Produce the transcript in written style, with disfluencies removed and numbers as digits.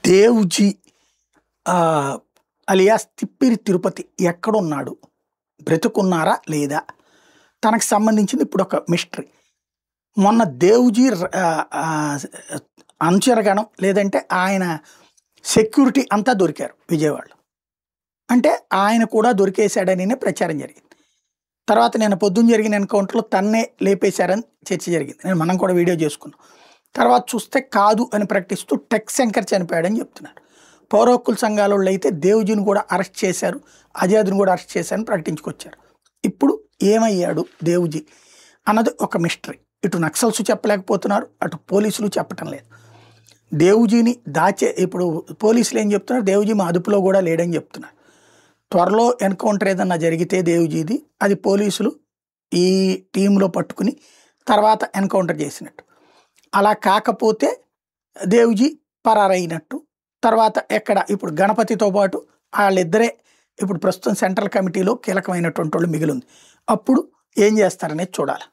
Devuji alias Tippiri Tirupati ఎక్కడున్నాడు? బ్రతుకున్నారా లేదా? తనకు సంబంధించింది ఇప్పుడు ఒక మిస్టరీ. మొన్న దేవుజీ అనుచరగణం లేదంటే ఆయన సెక్యూరిటీ అంతా దొరికారు విజయవాడలో. అంటే ఆయన కూడా దొరికేశాడని ప్రచారం జరిగింది. తర్వాత నేను పొద్దున్న జరిగిన ఎన్కౌంటర్లో తన్నే లేపేశారని చర్చ జరిగింది. మనం కూడా వీడియో చేసుకున్నాం. తర్వాత చూస్తే కాదు అని ప్రకటిస్తూ టెక్ శంకర్ చనిపోయాడని చెప్తున్నారు. పౌర హక్కుల సంఘాల వాళ్ళు అయితే దేవుజీని కూడా అరెస్ట్ చేశారు, ఆజాద్ని కూడా అరెస్ట్ చేశారని ప్రకటించుకొచ్చారు. ఇప్పుడు ఏమయ్యాడు దేవుజీ అన్నది ఒక మిస్టరీ. ఇటు నక్సల్స్ చెప్పలేకపోతున్నారు, అటు పోలీసులు చెప్పటం లేదు. దేవుజీని ఇప్పుడు పోలీసులు ఏం చెప్తున్నారు? దేవుజీ మా అదుపులో కూడా లేడని చెప్తున్నారు. త్వరలో ఎన్కౌంటర్ ఏదన్నా జరిగితే దేవుజీది అది పోలీసులు ఈ టీంలో పట్టుకుని తర్వాత ఎన్కౌంటర్ చేసినట్టు. అలా కాకపోతే దేవుజీ పరారైనట్టు. తర్వాత ఎక్కడ ఇప్పుడు గణపతితో పాటు వాళ్ళిద్దరే ఇప్పుడు ప్రస్తుతం సెంట్రల్ కమిటీలో కీలకమైనటువంటి వాళ్ళు మిగిలింది. అప్పుడు ఏం చేస్తారనేది చూడాలి.